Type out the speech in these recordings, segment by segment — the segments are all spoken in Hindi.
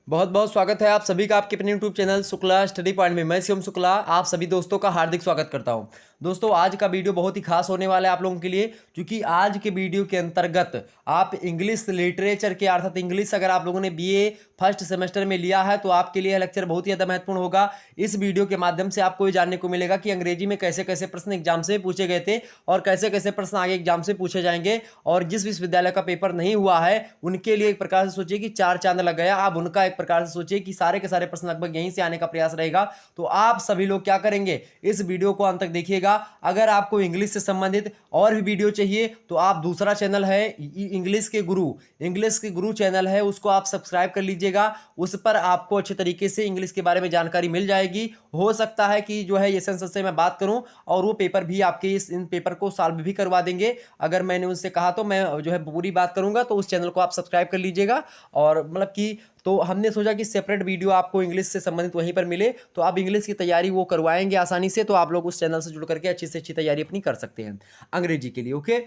बहुत बहुत स्वागत है आप सभी का आपके अपने YouTube channel Shukla study point में। मैं शिवम शुक्ला आप सभी दोस्तों का हार्दिक स्वागत करता हूं। दोस्तों आज का वीडियो बहुत ही खास होने वाला है आप लोगों के लिए, क्योंकि आज के वीडियो के अंतर्गत आप इंग्लिश लिटरेचर के अर्थात इंग्लिश अगर आप लोगों ने बीए फर्स्ट सेमेस्टर में लिया है तो आपके लिए यह लेक्चर बहुत ही ज़्यादा महत्वपूर्ण होगा। इस वीडियो के माध्यम से आपको ये जानने को मिलेगा कि अंग्रेजी में कैसे कैसे प्रश्न एग्जाम से पूछे गए थे और कैसे कैसे प्रश्न आगे एग्जाम से पूछे जाएंगे। और जिस विश्वविद्यालय का पेपर नहीं हुआ है उनके लिए एक प्रकार से सोचिए कि चार चांद लग गया। आप उनका एक प्रकार से सोचिए कि सारे के सारे प्रश्न लगभग यहीं से आने का प्रयास रहेगा। तो आप सभी लोग क्या करेंगे, इस वीडियो को अंत तक देखिएगा। अगर आपको इंग्लिश से संबंधित और भी वीडियो चाहिए तो आप दूसरा चैनल है इंग्लिश के गुरु चैनल है, उसको आप सब्सक्राइब कर लीजिएगा। उस पर आपको अच्छे तरीके से इंग्लिश के बारे में जानकारी मिल जाएगी। हो सकता है कि जो है ये सेंसस से मैं बात करूं और वो पेपर भी आपके इन पेपर को सॉल्व भी करवा देंगे। अगर मैंने उनसे कहा तो मैं जो है पूरी बात करूंगा। तो उस चैनल को आप सब्सक्राइब कर लीजिएगा। और मतलब कि तो हमने सोचा कि सेपरेट वीडियो आपको इंग्लिश से संबंधित वहीं पर मिले तो आप इंग्लिश की तैयारी वो करवाएंगे आसानी से। तो आप लोग उस चैनल से जुड़ करके अच्छी से अच्छी तैयारी अपनी कर सकते हैं अंग्रेजी के लिए। ओके,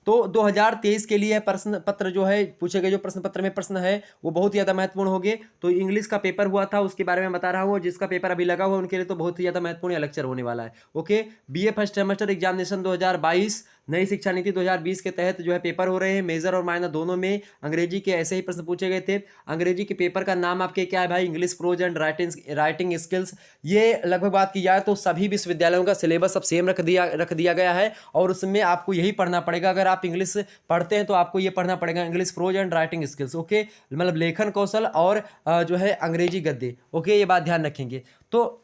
तो 2023 के लिए प्रश्न पत्र जो है पूछे गए, जो प्रश्न पत्र में प्रश्न है वो बहुत ही ज़्यादा महत्वपूर्ण हो गए। तो इंग्लिश का पेपर हुआ था उसके बारे में बता रहा हूँ, जिसका पेपर अभी लगा हुआ उनके लिए तो बहुत ही ज़्यादा महत्वपूर्ण लेक्चर होने वाला है। Okay, BA first semester examination 2022 नई शिक्षा नीति 2020 के तहत जो है पेपर हो रहे हैं। मेजर और माइनर दोनों में अंग्रेजी के ऐसे ही प्रश्न पूछे गए थे। अंग्रेजी के पेपर का नाम आपके क्या है भाई, English pros and writing skills. ये लगभग बात की जाए तो सभी विश्वविद्यालयों का सिलेबस अब सेम रख दिया गया है और उसमें आपको यही पढ़ना पड़ेगा। अगर आप इंग्लिश पढ़ते हैं तो आपको ये पढ़ना पड़ेगा English pros and writing skills. Okay, मतलब लेखन कौशल और जो है अंग्रेजी गद्य। ओके, ये बात ध्यान रखेंगे। तो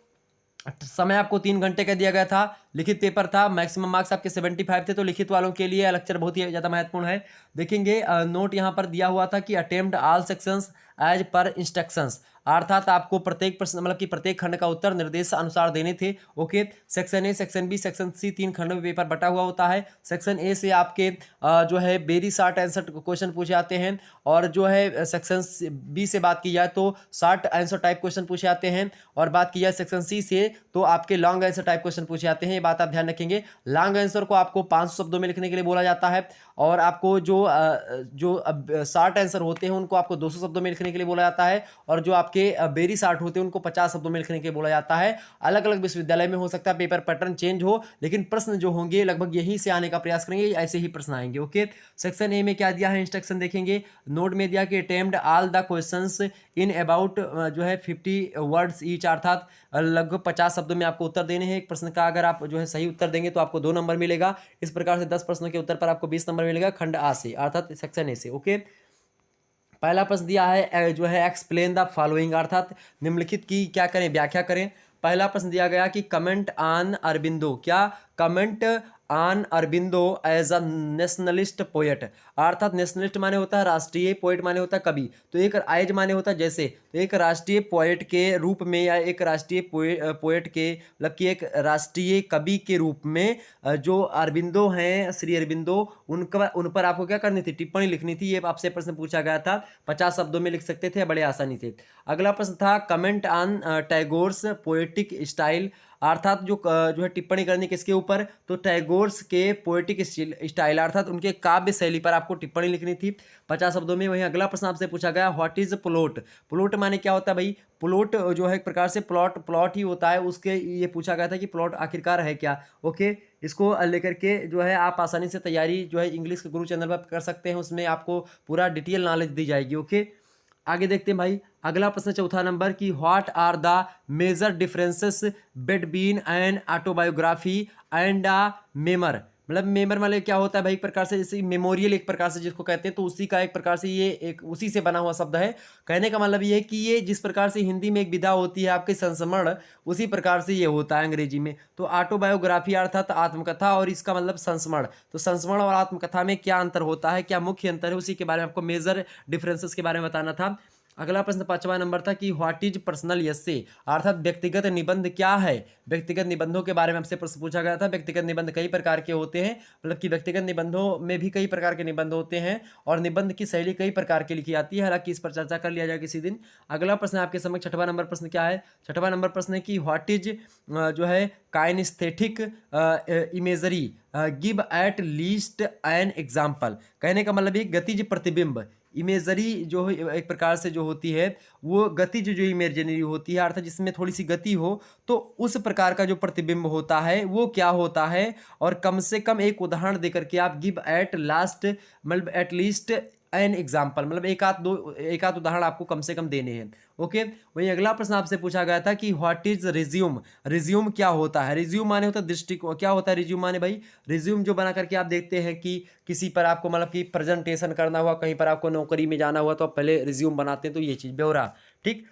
समय आपको 3 घंटे का दिया गया था। लिखित पेपर था, मैक्सिमम मार्क्स आपके 75 थे। तो लिखित वालों के लिए लेक्चर बहुत ही ज़्यादा महत्वपूर्ण है। देखेंगे नोट यहाँ पर दिया हुआ था कि attempt all sections as per instructions, अर्थात आपको प्रत्येक प्रश्न मतलब कि प्रत्येक खंड का उत्तर निर्देश अनुसार देने थे। Okay, section A, section B, section C, 3 खंडों में पेपर बटा हुआ होता है। सेक्शन ए से आपके जो है वेरी शॉर्ट आंसर क्वेश्चन पूछे जाते हैं और जो है सेक्शन बी से बात की जाए तो शॉर्ट आंसर टाइप क्वेश्चन पूछे जाते हैं और बात की जाए सेक्शन सी से तो आपके लॉन्ग आंसर टाइप क्वेश्चन पूछे जाते हैं। ये बात आप ध्यान रखेंगे। लॉन्ग आंसर को आपको 500 शब्दों में लिखने के लिए बोला जाता है और आपको जो शॉर्ट आंसर होते हैं उनको आपको 200 शब्दों में लिखने के लिए बोला जाता है और जो आपके वेरी शॉर्ट होते हैं उनको 50 शब्दों में लिखने के लिए बोला जाता है। अलग अलग विश्वविद्यालय में हो सकता है पेपर पैटर्न चेंज हो, लेकिन प्रश्न जो होंगे लगभग यहीं से आने का प्रयास करेंगे, ऐसे ही प्रश्न आएंगे। ओके, सेक्शन ए में क्या दिया है इंस्ट्रक्शन देखेंगे। नोट में दिया कि attempt all the questions in about जो है 50 वर्ड्स ईच, अर्थात लगभग 50 शब्दों में आपको उत्तर देने हैं। एक प्रश्न का अगर आप जो है सही उत्तर देंगे तो आपको 2 नंबर मिलेगा। इस प्रकार से 10 प्रश्नों के उत्तर पर आपको 20 नंबर मिलेगा खंड आ से, अर्थात सेक्शन ए से। ओके, पहला प्रश्न दिया है जो है एक्सप्लेन द फॉलोइंग, अर्थात निम्नलिखित की क्या करें, व्याख्या करें। पहला प्रश्न दिया गया कि कमेंट ऑन अरबिंदो, क्या comment on Aurobindo as a nationalist poet, अर्थात नेशनलिस्ट माने होता है राष्ट्रीय, पोएट माने होता है कवि। तो एक एज माने होता है जैसे, तो एक राष्ट्रीय पोएट के रूप में या एक राष्ट्रीय पोएट के मतलब कि एक राष्ट्रीय कवि के रूप में जो अरबिंदो हैं, श्री अरबिंदो, उन पर आपको क्या करनी थी, टिप्पणी लिखनी थी। ये आपसे प्रश्न पूछा गया था। 50 शब्दों में लिख सकते थे बड़े आसानी से। अगला प्रश्न था comment on Tagore's poetic style, अर्थात जो है टिप्पणी करनी किसके ऊपर, तो टैगोर्स के पोएटिक स्टाइल अर्थात उनके काव्य शैली पर आपको टिप्पणी लिखनी थी 50 शब्दों में। वहीं अगला प्रश्न आपसे पूछा गया व्हाट इज प्लॉट, प्लॉट माने क्या होता है भाई, प्लॉट जो है एक प्रकार से प्लॉट ही होता है। उसके ये पूछा गया था कि प्लॉट आखिरकार है क्या। ओके, इसको लेकर के जो है आप आसानी से तैयारी जो है इंग्लिश के गुरु चैनल पर कर सकते हैं, उसमें आपको पूरा डिटेल नॉलेज दी जाएगी। ओके, आगे देखते हैं भाई। अगला प्रश्न चौथा नंबर की what are the major differences between an autobiography and a memoir, मतलब मेमर वाले क्या होता है भाई, एक प्रकार से जैसे मेमोरियल एक प्रकार से जिसको कहते हैं, तो उसी का एक प्रकार से ये एक उसी से बना हुआ शब्द है। कहने का मतलब ये है कि ये जिस प्रकार से हिंदी में एक विधा होती है आपके संस्मरण, उसी प्रकार से ये होता है अंग्रेजी में। तो ऑटोबायोग्राफी अर्थात आत्मकथा और इसका मतलब संस्मरण। तो संस्मरण और आत्मकथा में क्या अंतर होता है, क्या मुख्य अंतर है, उसी के बारे में आपको मेजर डिफरेंसेस के बारे में बताना था। अगला प्रश्न 5वां नंबर था कि व्हाट इज पर्सनल एस्से, अर्थात व्यक्तिगत निबंध क्या है। व्यक्तिगत निबंधों के बारे में आपसे प्रश्न पूछा गया था। व्यक्तिगत निबंध कई प्रकार के होते हैं, मतलब कि व्यक्तिगत निबंधों में भी कई प्रकार के निबंध होते हैं और निबंध की शैली कई प्रकार की लिखी जाती है। हालांकि इस पर चर्चा कर लिया जाए किसी दिन। अगला प्रश्न आपके समक्ष 6वां नंबर प्रश्न क्या है, 6वां नंबर प्रश्न है कि व्हाट इज जो है kinesthetic imagery give at least an example, कहने का मतलब ये गतिज प्रतिबिंब, इमेजरी जो है एक प्रकार से जो होती है वो गतिज जो इमेजरी होती है, अर्थात जिसमें थोड़ी सी गति हो, तो उस प्रकार का जो प्रतिबिंब होता है वो क्या होता है। और कम से कम एक उदाहरण देकर के आप गिव एट लास्ट मतलब एट लीस्ट एन एग्जाम्पल, मतलब एक आध उदाहरण आपको कम से कम देने हैं। ओके, वहीं अगला प्रश्न आपसे पूछा गया था कि व्हाट इज रिज्यूम। रिज्यूम क्या होता है? रिज्यूम माने होता है दृष्टिकोण। क्या होता है रिज्यूम माने भाई? रिज्यूम जो बना करके आप देखते हैं कि किसी पर आपको मतलब कि प्रेजेंटेशन करना हुआ, कहीं पर आपको नौकरी में जाना हुआ, तो आप पहले रिज्यूम बनाते हैं, तो ये चीज़ ब्यौरा। ठीक,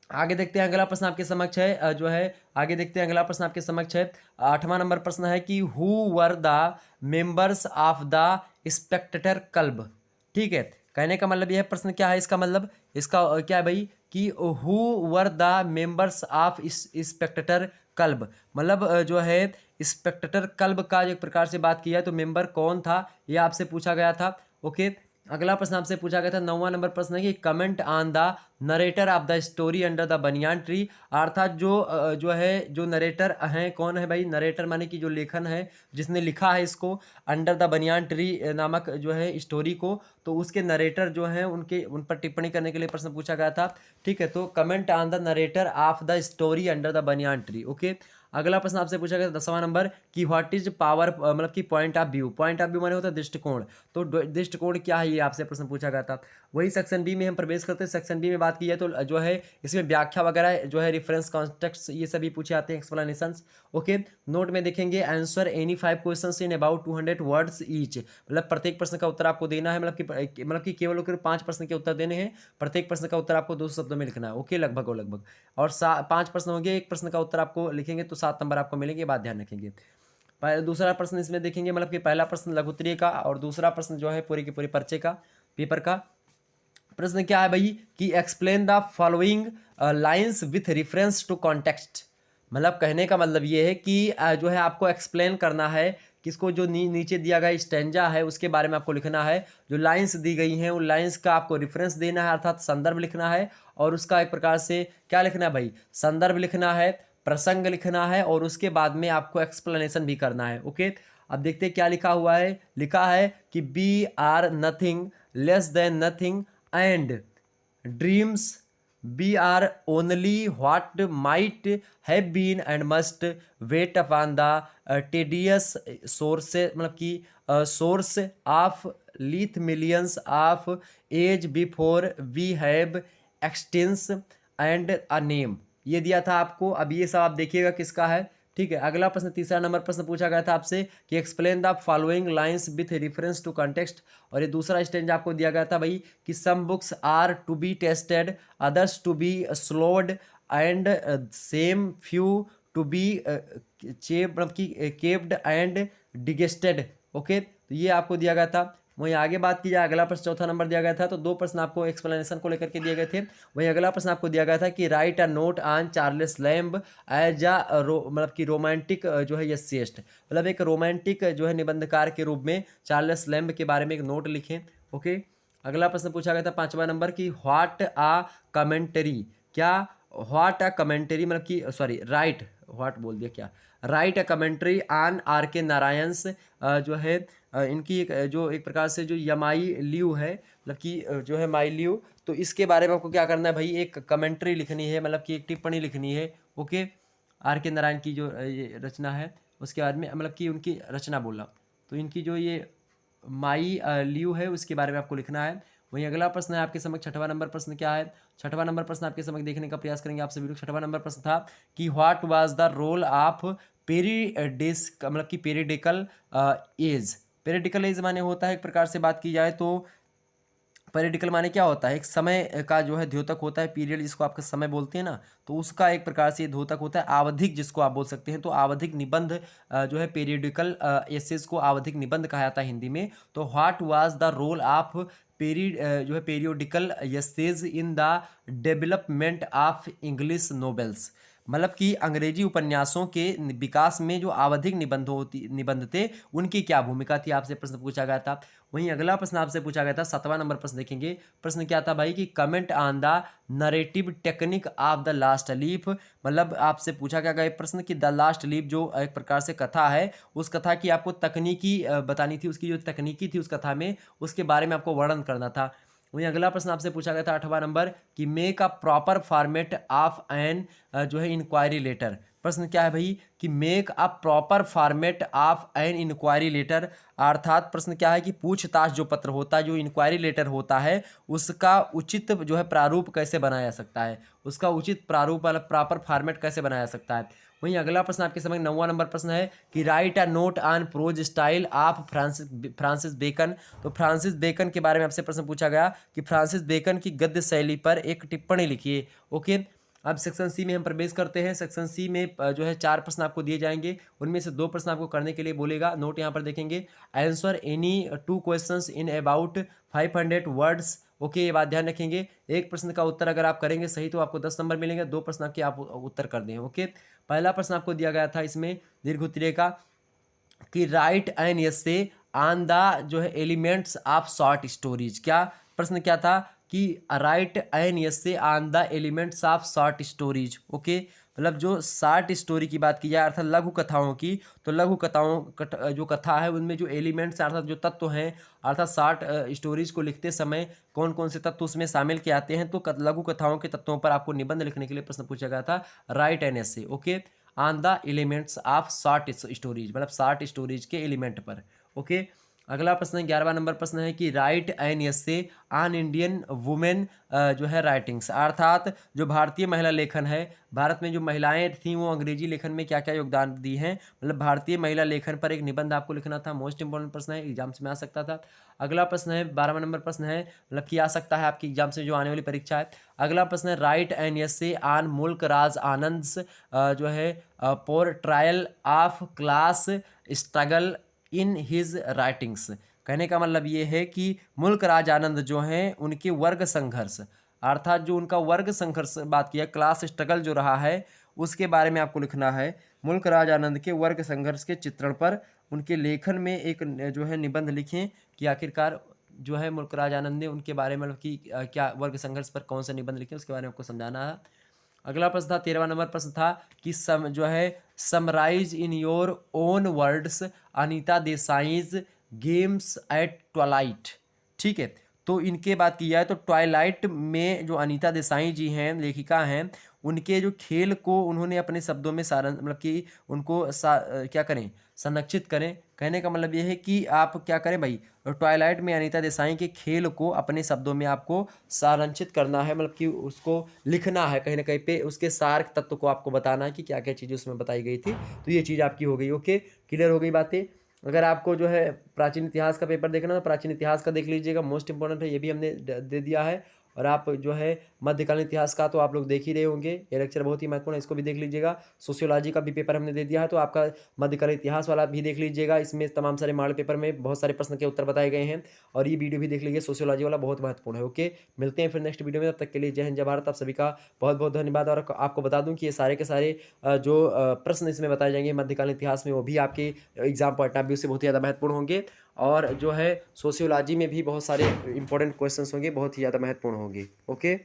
आगे देखते हैं अगला प्रश्न आपके समक्ष है जो है आगे देखते हैं अगला प्रश्न आपके समक्ष है। 8वां नंबर प्रश्न है कि who were the members of the Spectator club. ठीक है, कहने का मतलब यह प्रश्न क्या है, इसका मतलब इसका क्या है भाई कि who were the members of Spectator club, मतलब जो है स्पेक्टेटर क्लब का एक प्रकार से बात किया तो मेंबर कौन था, यह आपसे पूछा गया था। ओके, अगला प्रश्न आपसे पूछा गया था 9वां नंबर प्रश्न है कि comment on the narrator of the story under the banyan tree, अर्थात जो है जो नरेटर हैं कौन है भाई? नरेटर माने कि जो लेखन है, जिसने लिखा है इसको अंडर द बनियान ट्री नामक जो है स्टोरी को, तो उसके नरेटर जो हैं उन पर टिप्पणी करने के लिए प्रश्न पूछा गया था। ठीक है, तो comment on the narrator of the story under the banyan tree. Okay, अगला प्रश्न आपसे पूछा गया 10वां नंबर कि व्हाट इज पावर मतलब कि point of view. Point of view माने होता है दृष्टिकोण, तो दृष्टिकोण क्या है ये आपसे प्रश्न पूछा गया था। वही सेक्शन बी में हम प्रवेश करते हैं। सेक्शन बी में बात की है तो जो है इसमें व्याख्या वगैरह जो है रेफरेंस कॉन्टेक्स्ट ये सभी पूछे आते हैं, एक्सप्लेनेशंस। ओके, नोट में देखेंगे answer any 5 questions in about 200 words each, मतलब प्रत्येक प्रश्न का उत्तर आपको देना है, मतलब कि केवल 5 प्रश्न के उत्तर देने हैं, प्रत्येक प्रश्न का उत्तर आपको 200 शब्दों में लिखना है। ओके, लगभग और लगभग, और 5 प्रश्न होंगे, एक प्रश्न का उत्तर आपको लिखेंगे तो 7 नंबर आपको मिलेंगे, बात ध्यान रखेंगे। दूसरा प्रश्न इसमें देखेंगे, मतलब कि पहला प्रश्न लघु उत्तरीय का और दूसरा प्रश्न जो है पूरी की पूरी पर्चे का पेपर का। प्रश्न क्या है भाई कि explain the following lines with reference to context, मतलब कहने का मतलब ये है कि जो है आपको एक्सप्लेन करना है किसको, जो नीचे दिया गया स्टैंजा है उसके बारे में आपको लिखना है, जो लाइंस दी गई हैं उन लाइंस का आपको रेफरेंस देना है, अर्थात संदर्भ लिखना है, और उसका एक प्रकार से क्या लिखना है भाई, संदर्भ लिखना है, प्रसंग लिखना है, और उसके बाद में आपको एक्सप्लेनेशन भी करना है। ओके, अब देखते हैं क्या लिखा हुआ है। लिखा है कि we are nothing less than nothing and dreams we are only what might have been and must wait upon the tedious source, मतलब कि source of Lethe millions of age before we have existence and a name, ये दिया था आपको। अब ये सब आप देखिएगा किसका है। ठीक है, अगला प्रश्न 3रा नंबर प्रश्न पूछा गया था आपसे कि explain the following lines with reference to context, और ये दूसरा स्टेंज आपको दिया गया था भाई कि some books are to be tasted, others to be swallowed and some few to be मतलब कि केप्ड एंड डिगेस्टेड। ओके, तो ये आपको दिया गया था। वहीं आगे बात की जाए, अगला प्रश्न 4था नंबर दिया गया था, तो 2 प्रश्न आपको एक्सप्लेनेशन को लेकर के दिए गए थे। वहीं अगला प्रश्न आपको दिया गया था कि write a note on Charles Lamb as a मतलब कि रोमांटिक जो है एसेइस्ट, मतलब एक रोमांटिक जो है निबंधकार के रूप में चार्ल्स लैम्ब के बारे में एक नोट लिखें। ओके, अगला प्रश्न पूछा गया था 5वां नंबर की व्हाट आ कमेंटरी, क्या व्हाट आ कमेंटरी मतलब कि सॉरी राइट व्हाट बोल दिया, क्या write a commentary on R K Narayan's जो है इनकी जो एक प्रकार से जो यमाई लियू है, मतलब कि जो है माई लियू, तो इसके बारे में आपको क्या करना है भाई, एक कमेंट्री लिखनी है, मतलब कि एक टिप्पणी लिखनी है। ओके, आर के नारायण की जो ये रचना है उसके बाद में, मतलब कि उनकी रचना बोला, तो इनकी जो ये माई लियू है उसके बारे में आपको लिखना है। वहीं अगला प्रश्न है आपके समक्ष 6वां नंबर प्रश्न क्या है। 6वां नंबर प्रश्न आपके समक्ष देखने का प्रयास करेंगे आप सभी लोग। 6वां नंबर प्रश्न था कि what was the role of periodicals, मतलब कि पेरिडिकल एज। पेरिडिकल एज माने होता है एक प्रकार से बात की जाए तो पेरिडिकल माने क्या होता है, एक समय का जो है द्योतक होता है, पीरियड जिसको आपका समय बोलते हैं ना, तो उसका एक प्रकार से द्योतक होता है, आवधिक जिसको आप बोल सकते हैं, तो आवधिक निबंध जो है पेरिडिकल एसेज को आवधिक निबंध कहा जाता है हिंदी में। तो what was the role of जो है periodical essays in the development of English novels, मतलब कि अंग्रेजी उपन्यासों के विकास में जो आवधिक निबंध थे उनकी क्या भूमिका थी, आपसे प्रश्न पूछा गया था। वहीं अगला प्रश्न आपसे पूछा गया था 7वां नंबर प्रश्न देखेंगे। प्रश्न क्या था भाई कि comment on the narrative technique of the last leaf, मतलब आपसे पूछा गया ये प्रश्न कि द लास्ट लीफ जो एक प्रकार से कथा है, उस कथा की आपको तकनीकी बतानी थी, उसकी जो तकनीकी थी उस कथा में उसके बारे में आपको वर्णन करना था। वहीं अगला प्रश्न आपसे पूछा गया था 8वां नंबर कि make a proper format of an जो है इंक्वायरी लेटर। प्रश्न क्या है भाई कि make a proper format of an inquiry letter, अर्थात प्रश्न क्या है कि पूछताछ जो पत्र होता है, जो इंक्वायरी लेटर होता है, उसका उचित जो है प्रारूप कैसे बनाया जा सकता है, उसका उचित प्रारूप वाला प्रॉपर फॉर्मेट कैसे बनाया जा सकता है। वहीं अगला प्रश्न आपके समझ 9वां नंबर प्रश्न है कि write a note on prose style of Francis Bacon. तो फ्रांसिस बेकन के बारे में आपसे प्रश्न पूछा गया कि फ्रांसिस बेकन की गद्य शैली पर एक टिप्पणी लिखिए। ओके, अब सेक्शन सी में हम प्रवेश करते हैं। सेक्शन सी में जो है 4 प्रश्न आपको दिए जाएंगे, उनमें से 2 प्रश्न आपको करने के लिए बोलेगा। नोट यहाँ पर देखेंगे, answer any 2 questions in about 500 words. Okay, ये बात ध्यान रखेंगे। एक प्रश्न का उत्तर अगर आप करेंगे सही तो आपको 10 नंबर मिलेंगे, 2 प्रश्न के आप उत्तर कर दें। ओके, पहला प्रश्न आपको दिया गया था इसमें दीर्घ उत्तरीय का कि right an essay on the जो है एलिमेंट्स ऑफ शॉर्ट स्टोरीज। क्या प्रश्न क्या था कि right an essay on the elements of short stories. Okay, मतलब जो शॉर्ट स्टोरी की बात की जाए अर्थात लघु कथाओं की, तो लघु कथाओं जो कथा है उनमें जो एलिमेंट्स अर्थात जो तत्व हैं, अर्थात शॉर्ट स्टोरीज को लिखते समय कौन कौन से तत्व उसमें शामिल किए आते हैं, तो लघु कथाओं के तत्वों पर आपको निबंध लिखने के लिए प्रश्न पूछा गया था right an essay. Okay, on the elements of short stories, मतलब शॉर्ट स्टोरीज के एलिमेंट पर। ओके, अगला प्रश्न 11वां नंबर प्रश्न है कि right an essay on Indian women जो है राइटिंग्स, अर्थात जो भारतीय महिला लेखन है, भारत में जो महिलाएं थीं वो अंग्रेजी लेखन में क्या क्या योगदान दी हैं, मतलब भारतीय महिला लेखन पर एक निबंध आपको लिखना था। मोस्ट इंपॉर्टेंट प्रश्न है, एग्जाम्स में आ सकता था। अगला प्रश्न है 12वां नंबर प्रश्न है, मतलब कि आ सकता है आपकी एग्जाम से जो आने वाली परीक्षा है। अगला प्रश्न है राइट एन एसे ऑन मुल्क राज आनंद जो है portrayal of class struggle in his writings. कहने का मतलब ये है कि मुल्क राज आनंद जो हैं उनके वर्ग संघर्ष, अर्थात जो उनका वर्ग संघर्ष बात किया, क्लास स्ट्रगल जो रहा है उसके बारे में आपको लिखना है। मुल्क राज आनंद के वर्ग संघर्ष के चित्रण पर उनके लेखन में एक जो है निबंध लिखें कि आखिरकार जो है मुल्क राज आनंद ने उनके बारे में मतलब कि क्या वर्ग संघर्ष पर कौन सा निबंध लिखे उसके बारे में आपको समझाना है। अगला प्रश्न था 13वां नंबर प्रश्न था कि जो है summarise in your own words Anita Desai's games at twilight. ठीक है, तो इनके बात की जाए तो ट्वाइलाइट में जो अनीता देसाई जी हैं, लेखिका हैं, उनके जो खेल को उन्होंने अपने शब्दों में सारा मतलब कि उनको क्या करें, संरक्षित करें। कहने का मतलब ये है कि आप क्या करें भाई, ट्वाइलाइट में अनीता देसाई के खेल को अपने शब्दों में आपको सारांशित करना है, मतलब कि उसको लिखना है कहीं ना कहीं पे, उसके सार तत्व को आपको बताना है कि क्या क्या चीज़ें उसमें बताई गई थी। तो ये चीज़ आपकी हो गई। ओके, क्लियर हो गई बातें। अगर आपको जो है प्राचीन इतिहास का पेपर देखना तो प्राचीन इतिहास का देख लीजिएगा, मोस्ट इंपॉर्टेंट है, ये भी हमने दे दिया है। और आप जो है मध्यकालीन इतिहास का तो आप लोग देख ही रहे होंगे, ये लेक्चर बहुत ही महत्वपूर्ण है, इसको भी देख लीजिएगा। सोशियोलॉजी का भी पेपर हमने दे दिया है, तो आपका मध्यकालीन इतिहास वाला भी देख लीजिएगा, इसमें तमाम सारे मॉडल पेपर में बहुत सारे प्रश्न के उत्तर बताए गए हैं। और ये वीडियो भी देख लीजिए, सोशियोलॉजी वाला बहुत महत्वपूर्ण है। ओके, मिलते हैं फिर नेक्स्ट वीडियो में, तब तक के लिए जय हिंद जय भारत। आप सभी का बहुत बहुत धन्यवाद। और आपको बता दूं कि ये सारे के सारे जो प्रश्न इसमें बताए जाएंगे मध्यकालीन इतिहास में, वो भी आपके एग्जाम पॉइंट ऑफ व्यू से बहुत ही ज़्यादा महत्वपूर्ण होंगे। और जो है सोशियोलॉजी में भी बहुत सारे इंपॉर्टेंट क्वेश्चंस होंगे, बहुत ही ज़्यादा महत्वपूर्ण होंगे। ओके।